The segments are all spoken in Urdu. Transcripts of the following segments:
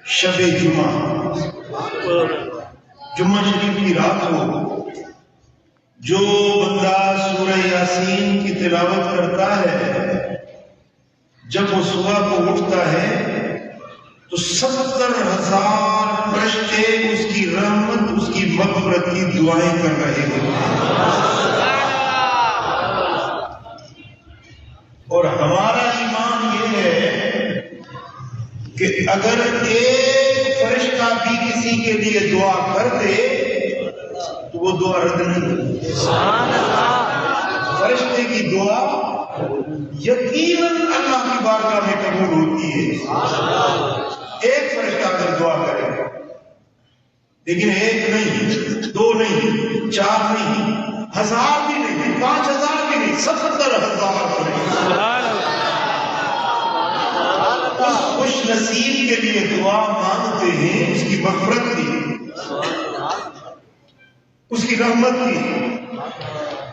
شب جمعہ، جمعہ شریف کی رات کو جو بندہ سورہ یاسین کی تلاوت کرتا ہے، جب وہ صبح کو اٹھتا ہے تو 70,000 فرشتے اس کی رحمت، اس کی مغفرت کی دعائیں کر رہے ہیں۔ اور ہمارا ایمان یہ ہے کہ اگر ایک فرشتہ بھی کسی کے لیے دعا کر دے تو وہ دعا رد نہیں ہوتی۔ فرشتے کی دعا یقیناً اللہ کی بارگاہ میں قبول ہوتی ہے، ایک فرشتہ اگر دعا کرے، لیکن ایک نہیں، دو نہیں، چار نہیں، 1000 بھی نہیں، 5000 بھی نہیں، 70,000 بھی نہیں۔ اس خوش نصیب کے لیے دعا مانگتے ہیں، اس کی مغفرت کی، اس کی رحمت کی،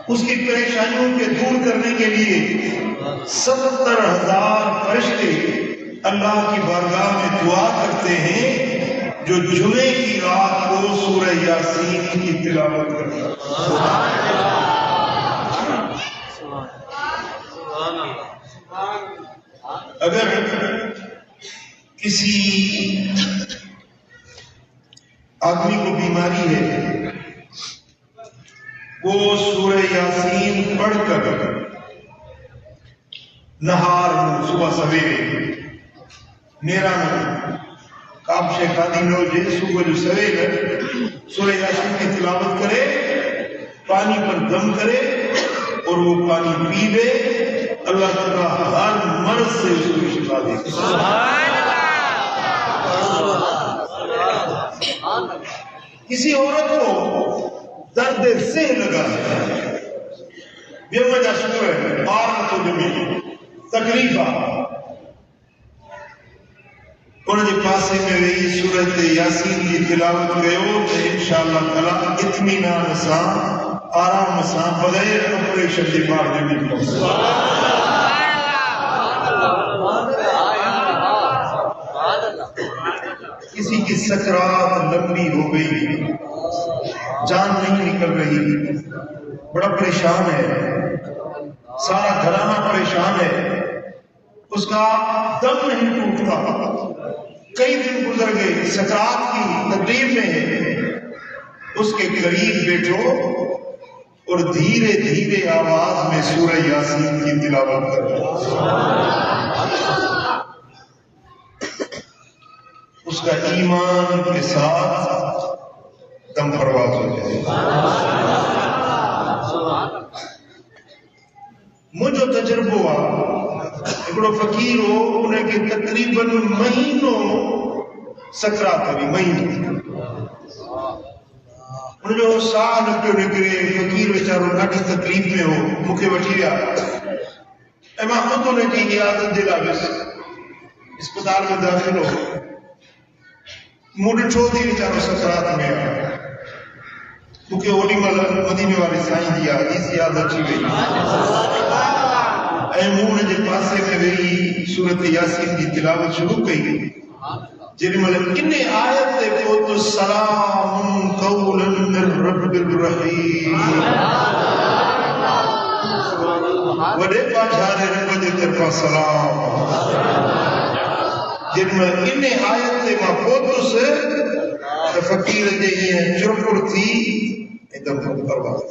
اس کی پریشانیوں کے دور کرنے کے لیے 70,000 فرشتے اللہ کی بارگاہ میں دعا کرتے ہیں جو جمعے کی رات کو سورہ یاسین کی تلاوت کرتا ہے۔ اگر کسی آدمی کو بیماری ہے، وہ سورہ یاسین پڑھ کر نہار صبح سویرے میرا کام شیخ خادم لو جی صبح جو سویرے سورہ یاسین کی تلاوت کرے، پانی پر دم کرے اور وہ پانی پی لے، اللہ تعالیٰ ہر مرض سے اس کو شفا دے۔ کسی عورت کو درد ذہن لگا ہے، بے وجہ شکر ہے، آرت و جمیل تکلیفہ، انہوں نے پاسے میں رہی سورت یاسین کی تلاوت گئے تو انشاءاللہ تعالیٰ اطمینان سان، آرام سان، بغیر آپریشن کے بعد جمیل پہنچ۔ کسی کی سکرات لمبی ہو گئی، جان نہیں نکل رہی، بڑا پریشان ہے، سارا گھرانہ پریشان ہے، اس کا دم نہیں ٹوٹتا، کئی دن گزر گئے، سکرات کی تکلیف میں ہے، اس کے قریب بیٹھو اور دھیرے دھیرے آواز میں سورہ یاسین کی تلاوت کرو، اس کا ایمان کے ساتھ دم پرواز ہو جائے۔ مجھے تجربہ ہوا، ایکڑو فقیر ہو، انہیں کہ تقریباً مہینوں سکرات ہوئی، مہینوں انہیں جو ساہ نکلے نکلے، فقیر بیچارو ڈاڈی تکلیف میں ہو، مکھے وٹھی ویا، اے محمد انہیں کی عادت دلا بس اسپتال میں داخل ہو، موڈ چھو دی بیچارو سکرات میں آیا، کیونکہ اولی مدینے والی سائیں دیا حدیث یاد اچھی گئی، اے مون جے پاسے میں وہی سورت یاسین کی تلاوت شروع کی گئی، جن ملک کنے آیت تے کو سلام قولا من رب الرحیم، وڈے پاچھارے رب دے طرفا سلام، جن میں کنے آیت تے ماں پوتس فقیر دے ہیں چرپر تھی ایک دم پرواز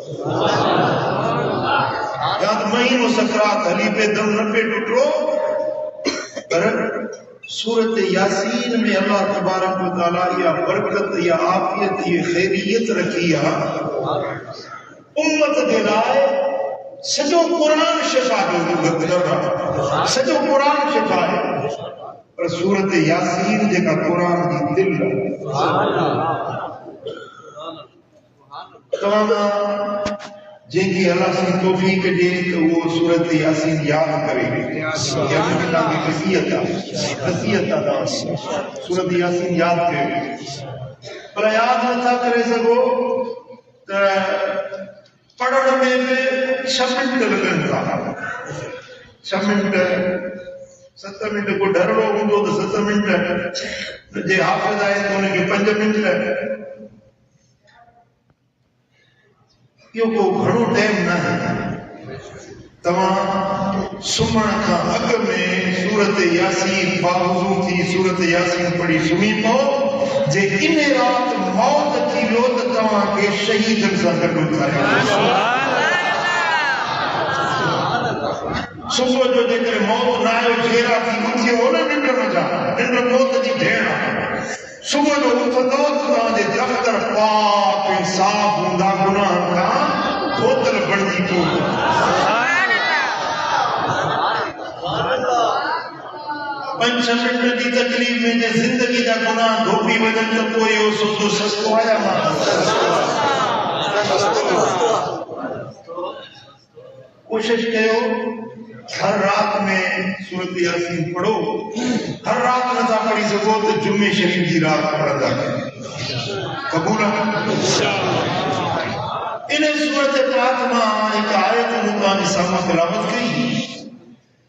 یاد مہینوں سکرات حلی پہ دم نہ پہ ٹوٹو، پر سورت یاسین میں اللہ تبارک و تعالیٰ یا برکت یا عافیت یا خیریت رکھی ہے، امت دلائے سجو قرآن شفا جو سجو قرآن شفا ہے، پر سورت یاسین جے کا قرآن دی دل تمام جن کی اللہ سے توفیق دے تو وہ سورت یاسین یاد کرے، یعنی اللہ کی خصیت دا سورت یاسین یاد کرے، پر یاد نہ کرے سکو پڑھنے میں 6 منٹ لگن تھا، 6 منٹ 7 منٹ کو ڈرڑو ہوں تو 7 منٹ جے حافظ آئے تو انہیں کے 5 منٹ لے یہ کو گھڑو ٹائم نہ ہے تمام سمن کا اگ میں سورت یاسین باوضو تھی سورت یاسین پڑھی سمی پو جے ان رات موت تھی لو تو تمام کے شہیدن سے گڈو تھا صبح جو جے کرے موت نہ آئے جھیرا تھی اٹھی ہو نہ ننڈر میں جا ننڈر موت جی ڈھیڑا صبح جو اٹھدو تو دے دفتر پاک انصاف ہوندا گناہ کا بوتل بڑھتی کو 5 منٹ کی تکلیف میں جے زندگی کا گناہ دھوپی وجن تو کوئی ہو سو سستو آیا کوشش کرو ہر رات میں سورت یاسین پڑھو ہر رات نہ پڑھی سکو تو جمعہ شریف کی رات پڑھا قبول انہیں سورت فاطمہ ایک آیت مطلع سامہ تلاوت کی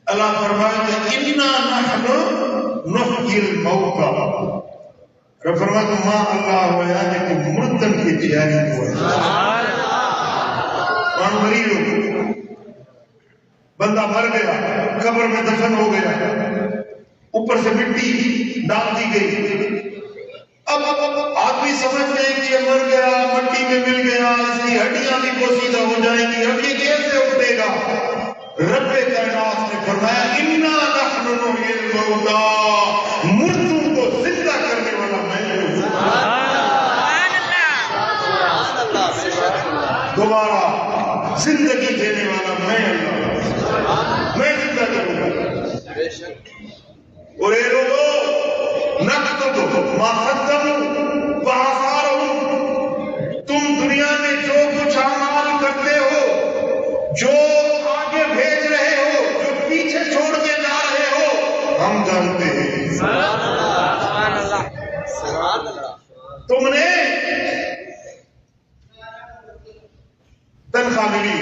اللہ فرمائے کہ اِنَّا نَحْنُ نُحْيِي الْمَوْتَى رب فرمائے کہ ماں اللہ ہویا ہے کہ مردن کی تیاری ہوا کون مریض ہو بندہ مر گیا قبر میں دفن ہو گیا اوپر سے مٹی ڈال دی گئی اب آدمی سمجھ گئے کہ یہ مر گیا مٹی میں مل گیا اس کی ہڈیاں بھی پوسیدہ ہو جائیں گی ہڈی کیسے اٹھے گا رب کائنات نے فرمایا اِنَّا نَحْنُ نُحْيِي الْمَوْتَى مردوں کو زندہ کرنے والا میں ہوں دوبارہ زندگی دینے والا میں اللہ میں زندہ کروں گا اور اے لوگوں نَقْتُبُ مَا قَدَّمُوا وَآثَارَهُمْ تم دنیا میں جو کچھ اعمال کرتے ہو جو آگے بھیج رہے ہو جو پیچھے چھوڑ کے جا رہے ہو ہم جانتے ہیں تم نے تنخواہ ملی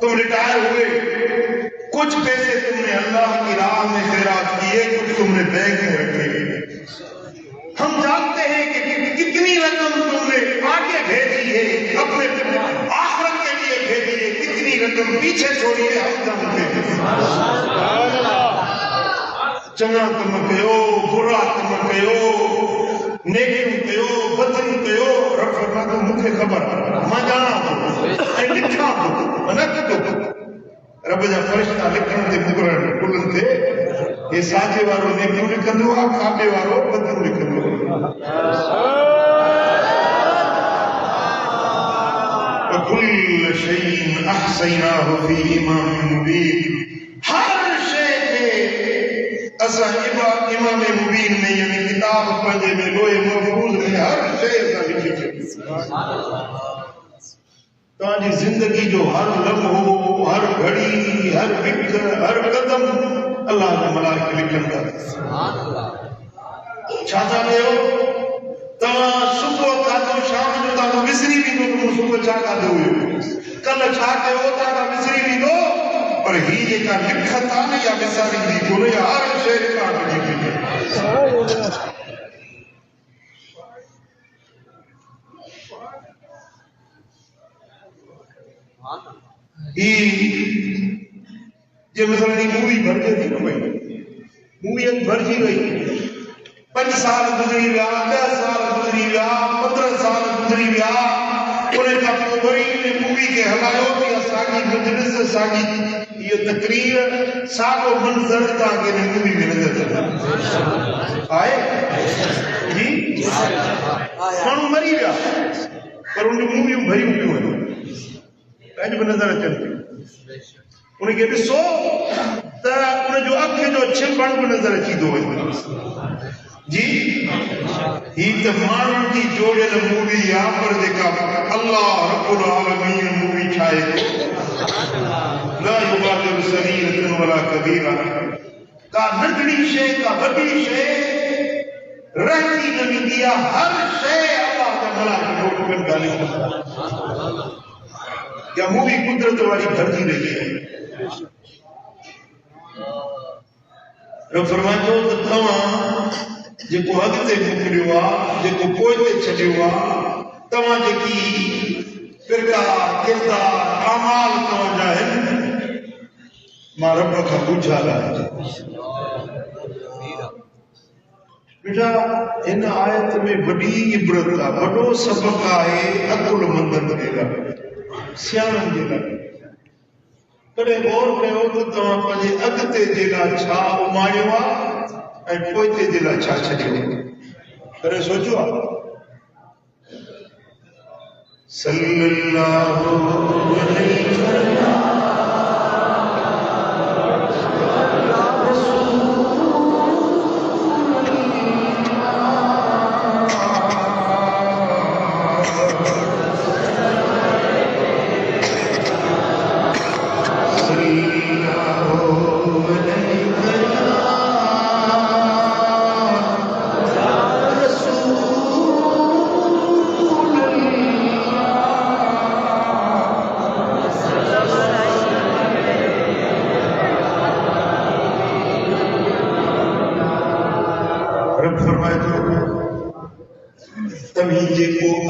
تم ریٹائر ہوئے کچھ پیسے تم نے اللہ کی راہ میں خیرات کیے کچھ تم نے بینک میں رکھے ہم جانتے ہیں کہ کتنی رقم تم نے آگے بھیجی ہے اپنے آخرت کے لیے بھیجی ہے کتنی رقم پیچھے چھوڑی ہے ہم جانتے ہیں چنگا تم کہو برا تم کہو نیکی کہو بدن کہو رب فرماتا مجھے خبر میں جانا ہوں لکھا ہوں منک دو رب جا فرشتہ لکھن دے مقرر کلن تھے یہ ساجے وارو نیکیوں لکھن دو آپ کھاپے وارو بدن لکھن دو وَكُلَّ شَيْءٍ أَحْصَيْنَاهُ فِي إِمَامٍ مُبِينٍ ہر شے کے اسا امام مبین میں یعنی کتاب پنجے میں لوہے محفوظ میں ہر شے اسا لکھی ہے تاجی زندگی جو ہر لمحو ہر گھڑی ہر فکر ہر قدم اللہ نے ملائکہ لکھن دا چھاتا دے ہو تا صبح کا تو شام جو تا مصری بھی دو تم صبح چھاتا دے ہوئے کل چھاتے ہو تا مصری بھی دو پر ہی یہ کا لکھتا نہیں یا مصری بھی دو یا ہر شہر کا لکھی بھی یہ مثلا مووی بھر کے تھی نا بھائی مووی ایک بھر جی رہی 5 سال گزری گیا 10 سال گزری گیا 15 سال گزری گیا انہیں کا پوری نے مووی کے حوالوں کی ساگی مجلس ساگی یہ تقریر ساگو منظر تاکہ نے مووی میں نظر چلا آئے جی مانو مری گیا پر ان کی مووی بھری ہوئی ہے ایج میں نظر چلتی انہیں کہ بھی سو تا انہیں جو اکھ جو چھپن کو نظر اچھی دو ہے جی ہی تمام کی جوڑے مووی یہاں پر دیکھا اللہ رب العالمین مووی چھائے لا یغادر صغیرۃ ولا کبیرہ کا نگڑی شے کا بڑی شے رہتی نہیں دیا ہر شے اللہ کا ملائکہ کو کر ڈالی یا مووی قدرت والی بھرتی رہی ہے رب فرمائے تو تمام جيڪو اڳتي موڪليو آهي جيڪو پوئتي ڇڏيو آهي تمام جيڪي کردار اعمال توجہ ہے ماں رب کا پوچھا لایا بیٹا ان آیت میں بڑی عبرت ہے بڑو سبق ہے عقل مندن کے لاءِ سیاڻن جي لاءِ کڏهن غور ڪيو ته توهان پنهنجي اڳتي جي لاءِ ڇا اماڻيو آهي ۽ پوئتي جي لاءِ ڇا ڇڏيو ڪڏهن سوچيو آهي صلی اللہ علیہ وسلم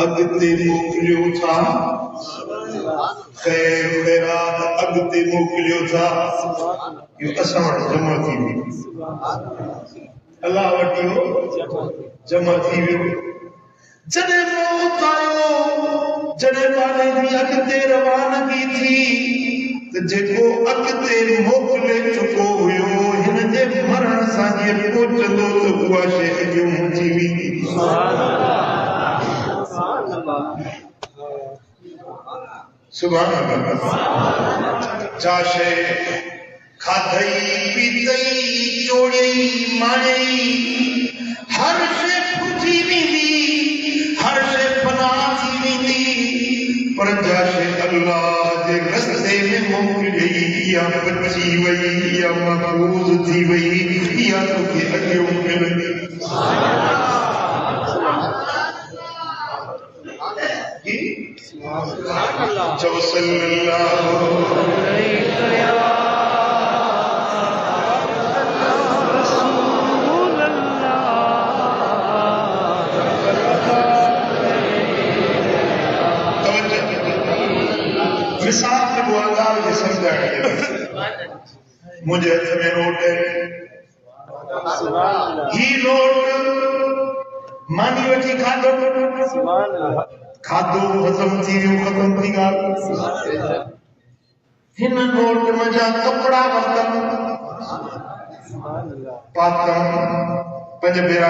اڳتي موڪليو ٿا خير خيرات اڳتي موڪليو ٿا يو اسان وٽ جمع ٿي ويو الله وٽ يو جمع ٿي ويو جڏهن موت آيو جڏهن پاڻي جي اڳتي روانگي ٿي ته جيڪو اڳتي موڪلي چڪو هيو هن جي مرڻ سان جي پهچندو ته اها شيء اڳيون ٿي ويندي سبحان اللہ چاشے کھادئی پیتئی چوڑئی مانئی ہر شے پھٹی ویندی ہر شے فنا تھی ویندی پر جاشے اللہ دے رستے میں موکلئی یا بچی وئی یا محفوظ تھی وئی یا تو کہ اگیوں ملئی جو صلی اللہ علیہ رسول اللہ مثال میں وہ اللہ یہ سمجھا ہے مجھے ہاتھ میں نوٹ ہے ہی نوٹ مانی وٹھی کھادو کھادو ہضم تھی ویو ختم تھی ڳالهه هن نوٽ مجا کپڑا ورتم پاتم پنج بيرا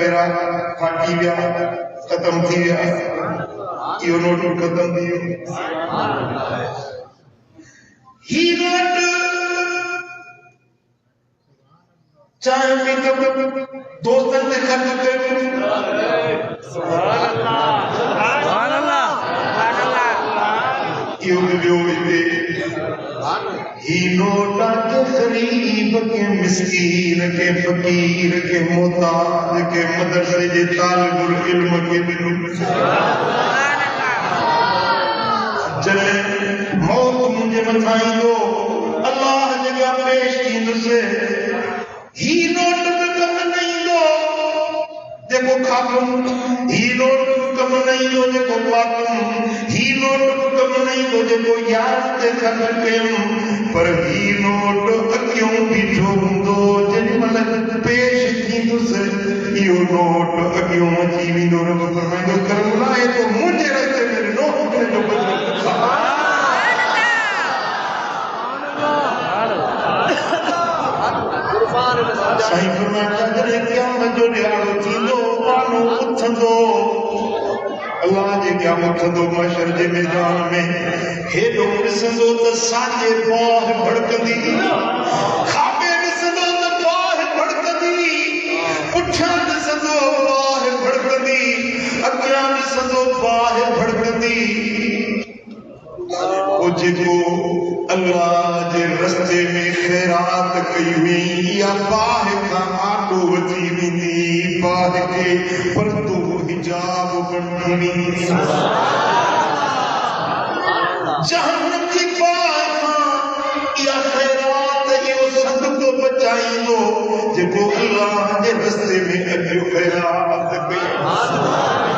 بيرا پھاٽي ويا ختم ٿي ويا اهو نوٽ ختم ٿي ويو هي نوٽ چاهي پيتم دوستن تي خرچ ڪيو سبحان اللہ سبحان اللہ سبحان اللہ یہ ویو ويندي ہی نوٹا کے غریب کے مسکین کے فقیر کے محتاج کے مدرسے جے طالب العلم کے دلوں سبحان اللہ جلے موت مجھے متائیں دو اللہ جگہ پیش کیندسے ہی نوٹ میں کم نہیں دو دیکھو کھاکم ہی نوٹ کم نہیں دو دیکھو پاکم ہی نوٹ کم نہیں دو دیکھو یاد تے خرچ کیم پر ہی نوٹ اکیوں بیٹھو ہندو جن ملک پیش کیندسے یہ نوٹ اکیوں اچھی ویندو رب فرمائے دو کرم لائے تو مجھے رستے میرے نوٹ میں جو بدل سائیں فرمایا جڑے قیامت جو ڏياڙو ٿيندو پانو اٿندو اللہ جي قیامت ٿندو محشر جي میدان ۾ هيڏو ڏسندو ته ساڄي باہ بھڑڪندي کاٻي ڏسندو ته باہ بھڙڪندي پٺيان ڏسندو باہ بھڙڪندي اڳيان ڏسندو باہ بھڙڪندي او جيڪو اللہ جے رستے میں خیرات کئی ہوئی یا باہ کا آٹو وچی ویندی باہ کے پردو حجاب بنی ویندی جہنم کی باہ یا خیرات یہ صدقو بچائی دو اللہ کے رستے میں اجو خیرات کیا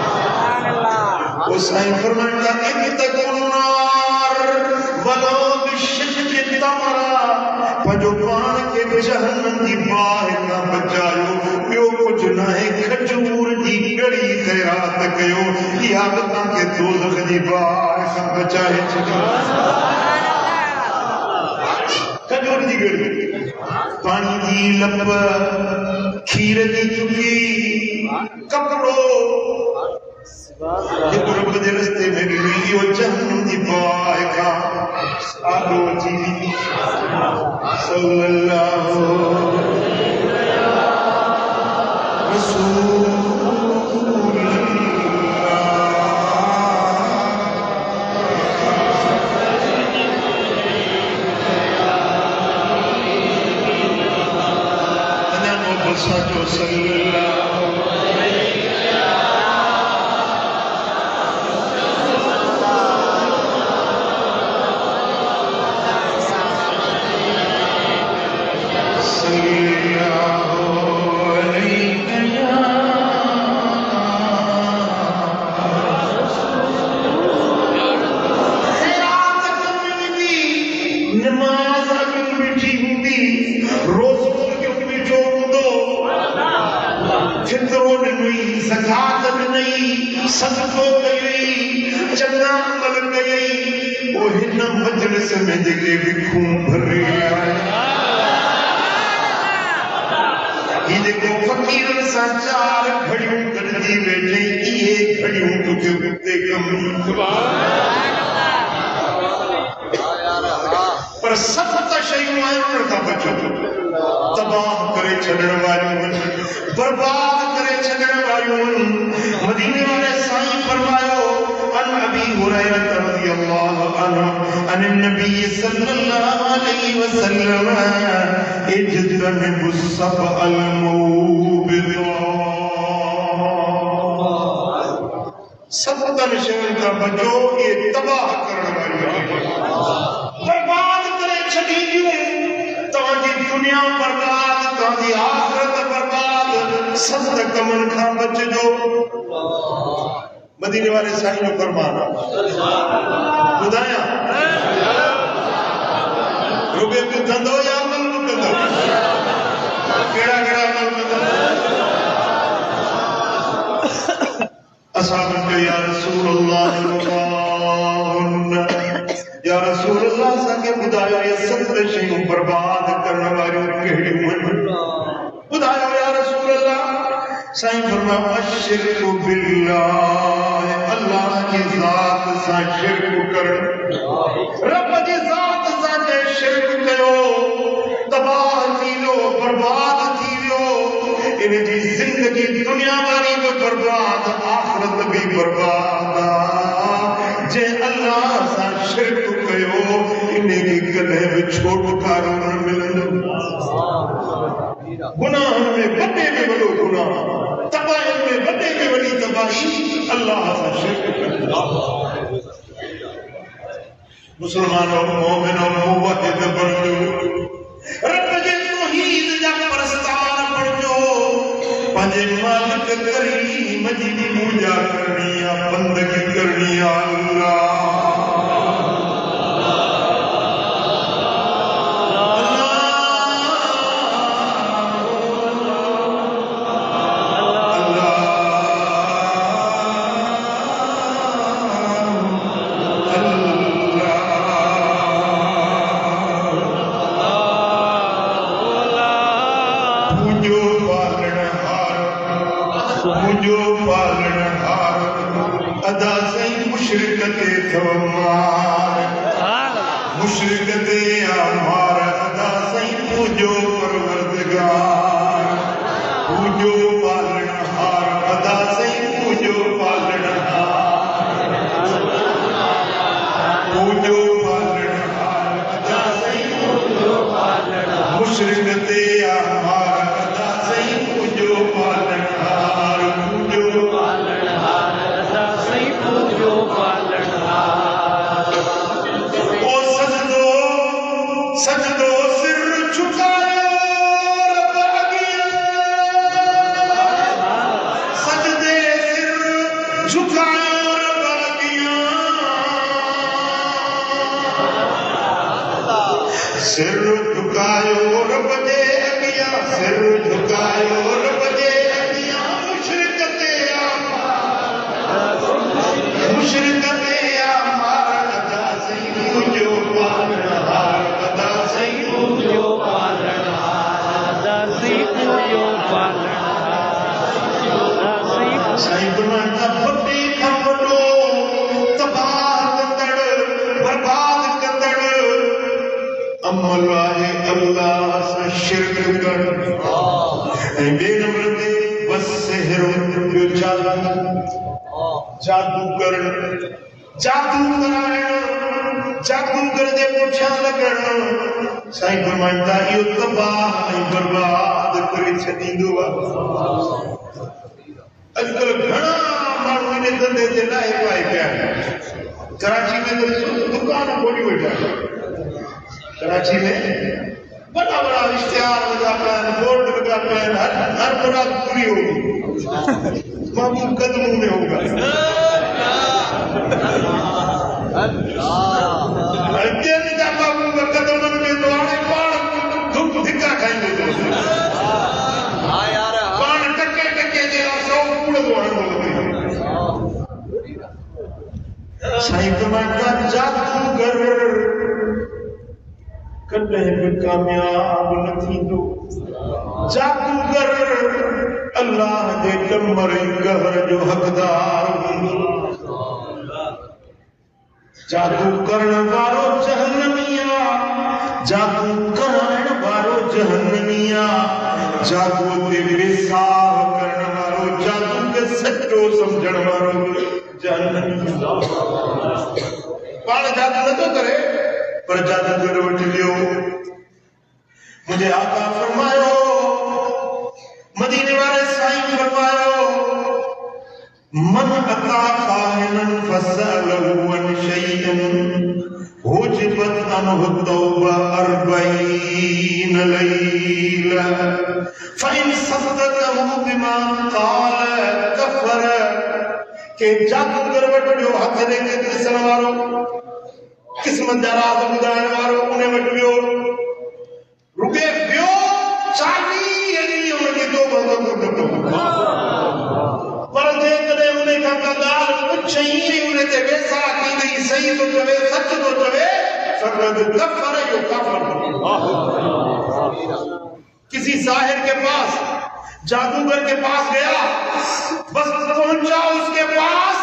وہ سائیں فرمائے گا اتقوا النار ولو بشق تمرہ پجو پان کے جہنم دی باہ نہ بچایو پیو کچھ نہ ہے کھجور دی گڑی خیرات کیو یا بتا کہ دوزخ دی باہ نہ بچائے کھجور دی گڑی پانی دی لب کھیر دی چکی کپڑو یہ رب دے رستے میں بھی وہ جہنم دی باہ کا آگو جی صلی اللہ رسول سچو صلی اللہ صدقو گئی چنا عمل گئی وہ ہن مجلس میں جگہ بھی خون بھر رہی آئے یہ دیکھو فقیر سا چار گھڑیوں کردی بیٹھے یہ گھڑیوں تجھے بکتے کم پر سخت شیئوں آئے انہوں کا بچو تباہ کرے چھڑن والیوں برباد کرے چھڑن والیوں مدینے والے سائیں فرمایو ان ابی ہریرہ رضی اللہ عنہ ان النبی صلی اللہ علیہ وسلم اجتنب السبع الموبقات سبع شیئوں کا بچو یہ تباہ کرنے والی برباد کرے چھڑیوں تاکہ دنیا برباد تاکہ آخرت برباد سب کمن کھا بچ جو مدینے والے سائیں نے فرمانا خدایا روبے کو دھندو یا عمل کو دھندو کیڑا کیڑا عمل کو دھندو اصحاب نے یا رسول اللہ یا رسول اللہ سنگے خدایا یہ سب شیئوں برباد کرنے والی کہڑی من خدایا یا رسول اللہ سائیں فرمایا الشرک باللہ اللہ کی ذات سا شرک کر رب کی ذات سا شرک کرو تباہ تھی لو برباد تھی لو انہیں جی زندگی دنیا والی میں برباد آخرت بھی برباد جے اللہ سا شرک کرو انہیں کی گلے میں چھوٹ کاروں میں ملن گناہ میں بڑے میں بڑو گناہ تباہی میں بڑے میں بڑی تباہی اللہ سا شرک کرو مسلمانوں مومنوں موحد بنجو رب جے توحید جا پرستار بنجو پنجے مالک کریم جی پوجا کرنی بندگی کرنی اللہ مشرکت آمار ادا سائیں پوجو پروردگار پوجو پالنہار ادا سائیں پوجو پالنہار پوجو پالنہار ادا سائیں پوجو پالنہار مشرکت آمار ادا سائیں پوجو پالنہار پوجو پالنہار ادا سائیں پوجو پالنہار سجدو سر چھکایا رب اگیا سر جھکایو رب دے اگیا سر جھکایو رب دے اگیا مشرق تے مار ادا سئی جو پالن ہار ادا سئی جو پالن ہار ادا سئی جو پالن ہار سائیں فرماتا بھٹی کھپڑو تباہ کندڑ برباد کندڑ عمل ہے اللہ سے شرک کر بے نمبر دے بس سحر جو جادو کرن جادوگر دے پوچھا لگن سائیں فرمائندا یہ تباہ برباد کری چھڈیندو اج کل گھنا مانو نے دندے تے لائے پائے پیا کراچی میں تو دکان کھولی بیٹھا کراچی میں بڑا بڑا اشتہار لگا پیا بورڈ لگا پیا ہر مراد پوری ہوگی محبوب قدموں میں ہوگا دن کا محبوب قدموں میں دوڑے پان دھک دھکا کھائیں گے پان ٹکے ٹکے دے سو پوڑ دوڑن سائیں فرماتا جادوگر کدے بھی کامیاب نہ تھیندو جادوگر اللہ دے کمر گہر جو حقدار جادو کرن وارو جہنمیاں جادو کرن وارو جہنمیاں جادو دے وسار کرن وارو جادو کے سچو سمجھن وارو جہنمیاں پان جادو نہ تو کرے پر جادو کر وٹ لیو مجھے آقا فرمایا مدینے والے سائیں فرمایا من اتا خائنا فسألہ عن شیئا حجبت عنہ التوبہ 40 لیلہ فإن صدقہ بما قال کفر کہ جادوگر وٹڑیو ہتھ دے کے دسن وارو قسمت دا راز ٻڌائڻ وارو انہیں وٹڑیو رکے پیو 40 یعنی ان کی توبہ کو پر دے کرے انہیں کا گال کچھ ہی انہیں تے ویسا کی گئی صحیح تو چوے سچ تو چوے فقد کفر یو کافر کسی ساحر کے پاس جادوگر کے پاس گیا بس پہنچا اس کے پاس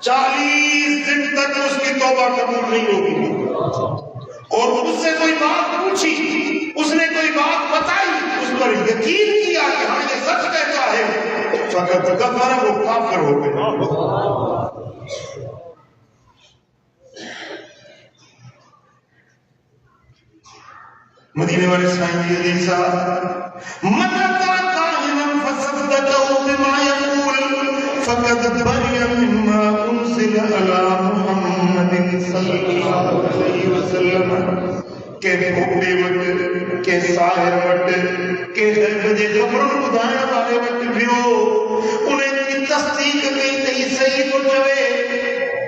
40 دن تک اس کی توبہ قبول نہیں ہوگی اور اس سے کوئی بات پوچھی اس نے کوئی بات بتائی اس پر یقین کیا کہ ہاں یہ سچ کہتا ہے فقط کفر وہ کافر ہو گیا مدینے والے سائیں کی حدیث من اتا کاہنا فصدقہ بما یقول فقد بری مما انزل علی محمد صلی اللہ علیہ وسلم کہ بھوکے وٹ کہ ساحر وٹ کہ غیب دے خبروں بدھائن والے وٹ بھیو انہیں کی تصدیق کئی تے صحیح تو چوے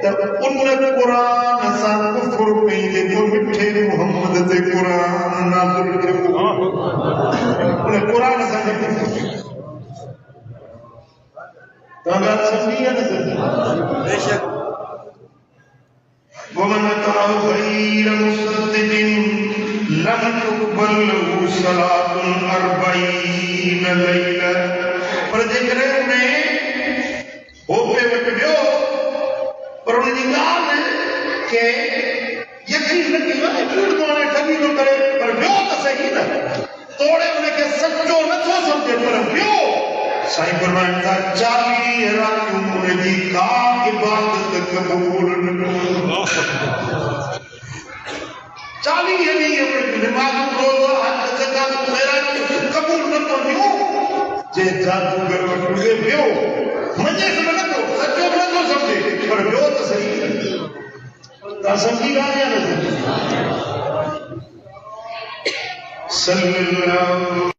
تب ان قرآن سا کفر کئی دے تو مٹھے محمد تے قرآن نازل کرو انہیں قرآن سا کفر تو اگر سمجھی ہے نا بے شک ومن اتى غير مصدق لم تقبل له صلاة 40 ليلة پر ذکر میں ہو پہ وٹ بیو پر انہیں نگاہ ہے کہ یقین لگی ہے جھوٹ تو انہیں ٹھگی نہ کرے پر بیو تو صحیح نہ توڑے انہیں کہ سچو نہ تو سمجھے پر بیو سائیں فرمائیں تھا 40 رات انہیں دی کا عبادت قبول نہ 40 یعنی نماز روزہ حج زکات خیرات قبول نہ تو نہیں جے جادوگر وٹے بیو مجھے سمجھ تو سچو نہ تو سمجھے پر بیو تو صحیح تا سمجھی گا یا نہیں صلی اللہ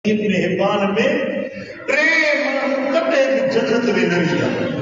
ابن حبان میں کٹے جنت میں نہیں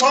100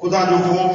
خدا جو خوف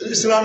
اسلام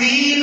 3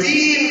3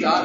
4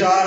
4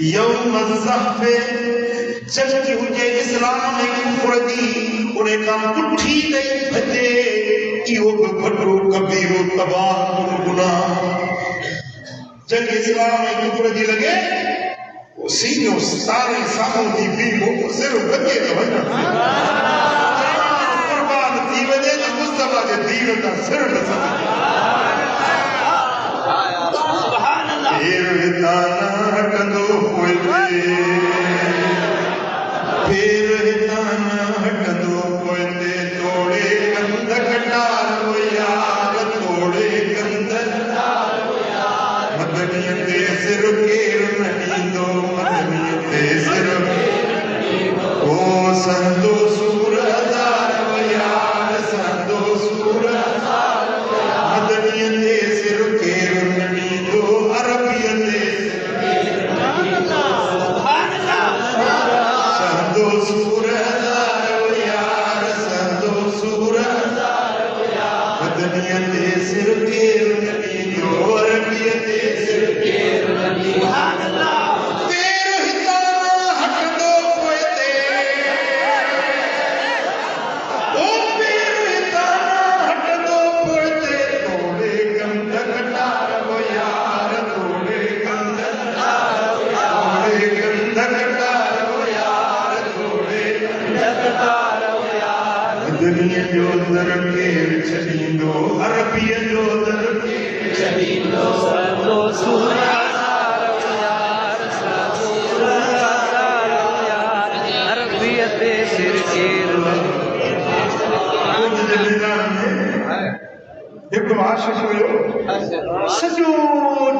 یوم الزحف جنگ ہوجے اسلام کفر دی انہیں کا پٹھی دئی بھجے ایو بھٹو کبیر و تباہ گناہ جنگ اسلام کفر دی لگے سینوں سارے ساموں دی بھی صرف بچے تو بھجنا قربان تھی وجہ تو مصطفیٰ کے دین کا سر بسا پھر ہتانا ہٹندو ہوئے پھر ہتانا ہٹندو ہوئے توڑے کند کٹار ہو یار توڑے کند کٹار ہو یار مدنیت سر کیر نہیں دو مدنیت سر او سندو سور ہزار ہو یار سندو سور ہزار ہو یار مدنیت سر کیر نہیں دو عربیت سندو سور ہزار ہو یار سندو سور ہزار ہو یار مدنیت سر کیر نہیں دو عربیت سر کیر نہیں دو دنیا جو در کے چلیندو عربی جو در کے چلیندو سندو سور ہزار ہو یار سندو سور ہزار ہو یار عربیت سر کیر آج جلدان میں ایک عاشق ہوئے سجو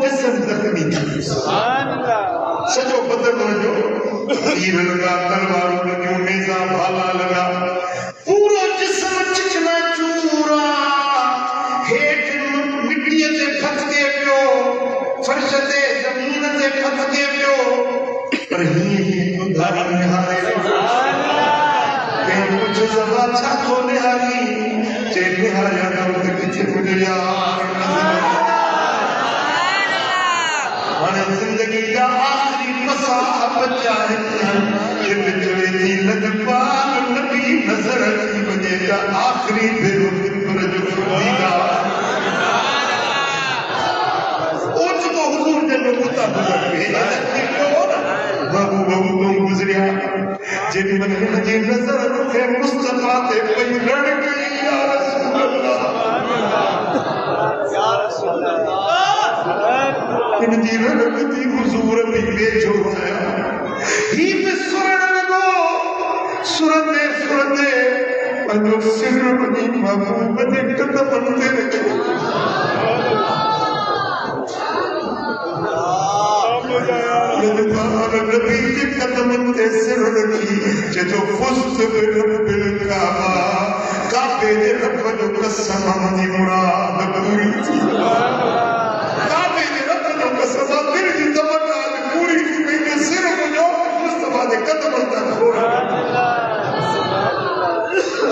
جسم زخمی تھی سجو بدن جو تیر لگا تلوار لگا نیزہ بھالا لگا پورا جسم چکنا چورا ہیٹ مٹی سے پھس کے پیو فرش سے زمین سے پھس کے پیو پر ہی تو دھاری نہارے کہ کچھ زبا چھاکو نہاری چے نہاریا نمت کچھ بجیا ہمیں زندگی کا آخری مساحب چاہتے ہیں یہ بچوے دی لگپان نبی نظر کی وجہ کا آخری بھیرو فکر جو دیگا اوچ کو حضور جنو کتا بزر بھیجا بابو بابو تم گزریا جن من جی نظر سے مصطفیٰ تے پئی رڑ گئی یا رسول اللہ یا رسول اللہ ان جی رڑ گئی حضور میں بیچو ہے ہی پہ سرن لگو سرندے سرندے جو سر بنی محبوب دے قدم بنتے رکھے نبی کے قدم تے سر رکھی جو فست برب الکعبہ کعبے دے رب جو قسم ہماری مراد پوری تھی کعبے دے رب جو قسم دل کی تمنا پوری تھی میرے سر کو جو مصطفیٰ دے قدم تک ہو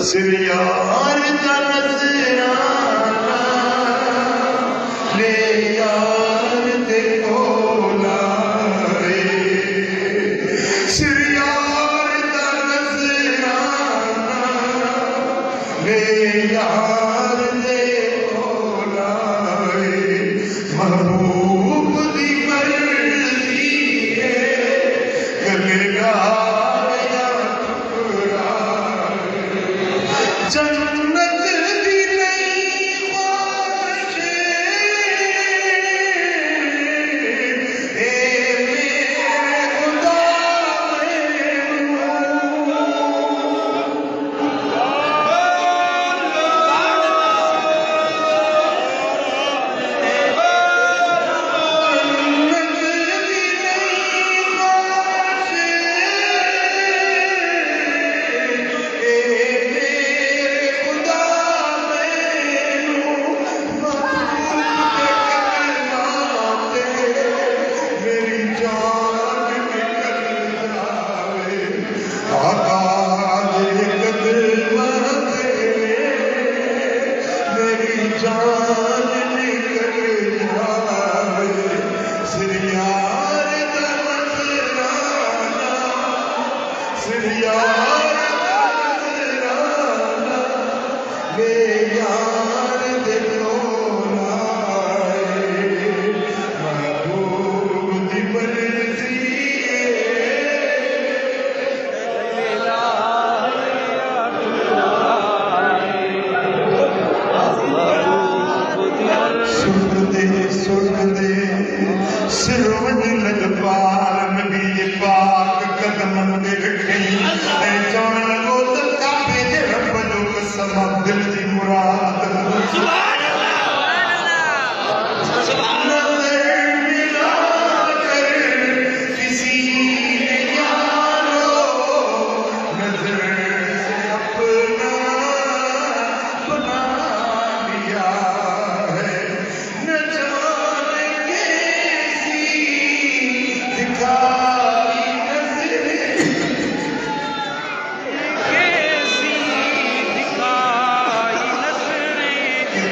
سریار کا نظرانہ لے یار دے کولا سریار کا نظرانہ لے یار دے کولا محبوب دی مرضی ہے گلے گا چل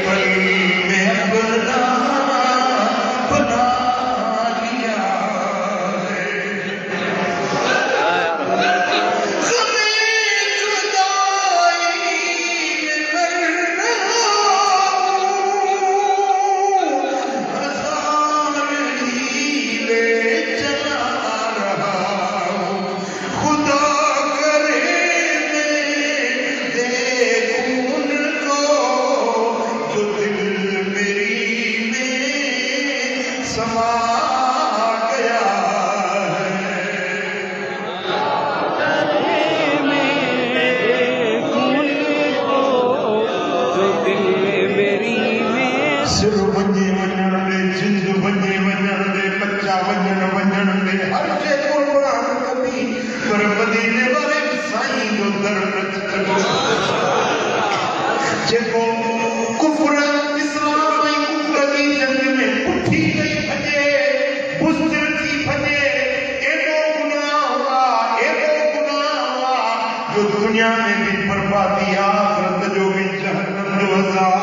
پل میں اپنا بنا لیا ہے سما گیا سر بنجے ونجن دے جند بنجے ونجن دے بچہ ونجن ونجن دے ہر شے قربان کبھی پر مدینے والے سائیں جو در نچ جکو کفر اسلام میں کفر کی جنگ میں اٹھی گئی بھجے بزدل تھی بھجے ایڈو گناہ ہوا جو دنیا میں بھی بربادی آخرت جو بھی جہنم جو عذاب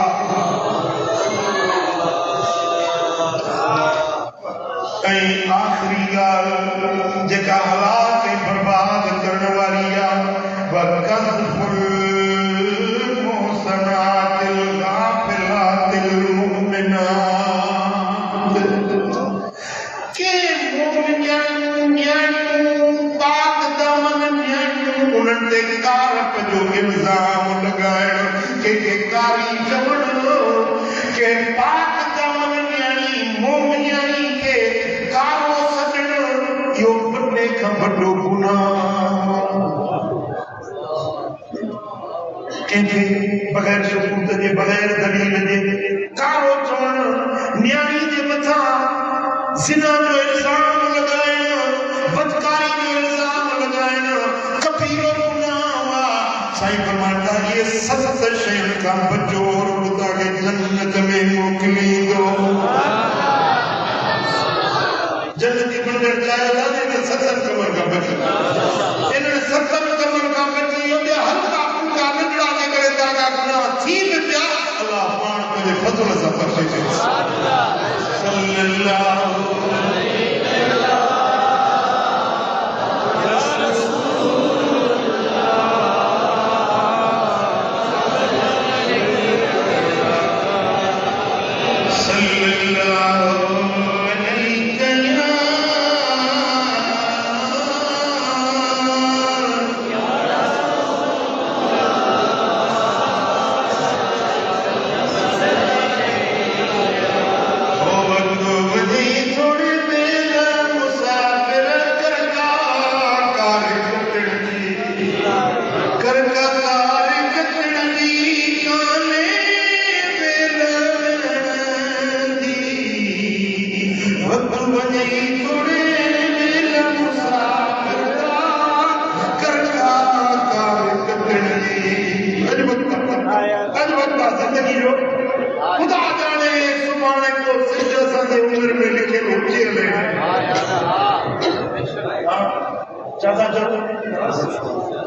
کہیں آخری گال جگہ حالات برباد کرنے والی وَقَذْفُ الْمُحْصَنَاتِ الْغَافِلَاتِ الْمُؤْمِنَاتِ کہ مومن پاک دامن انہوں نے کارپ جو الزام لگائے کہ کاری جمن کہ پاک دامن یعنی مومن یعنی کہ کارو سجن یہ بڑے کا بڑو گناہ کہ بغیر ثبوت دے بغیر دلیل دے کارو چون نیائی دے متھا زنا جو الزام لگائے بدکاری جو الزام لگائے کبیرہ گناہ ہوا سائیں فرماتا یہ سخت شہر کا بچور خدا کے جنت میں موکلی دو جنتی بندر جائے جانے میں 70 کمر کا بچی انہوں نے 70 کمر کا بچی ہوتے ہلکا پھلکا نجڑا کے کرے تاکہ گناہ تھی بھی پیا اللہ پان مجھے فضل سے بخشے صلی اللہ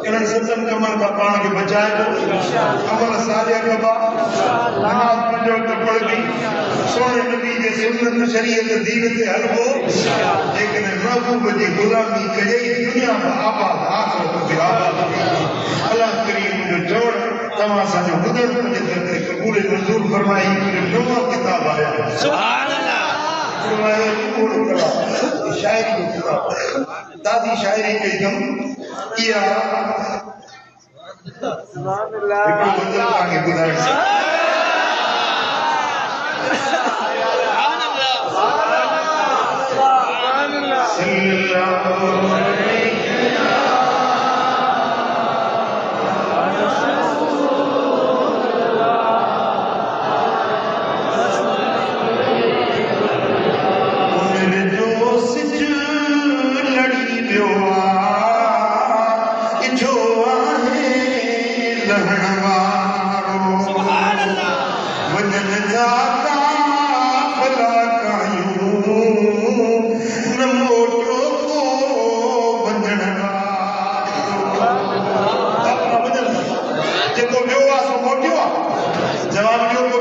انہوں ستم کمر کا پان کے بچائے کو عمل صالح کبا نماز پنجو تو پڑھ گئی سونے نبی کے سنت شریعت دین سے حل ہو لیکن محبوب جی غلامی کجئی دنیا میں آباد آخرت بھی آباد اللہ کریم جو جوڑ تمام سا جو حضر پنجے کرتے قبول منظور فرمائی پھر نوہ کتاب آیا سبحان اللہ فرمائے قبول کرا شاعری کو کرا دادی شاعری کے دم کیا سبحان اللہ ایک بدل آگے گزارے سبحان اللہ صلی اللہ علیہ جواب جو کو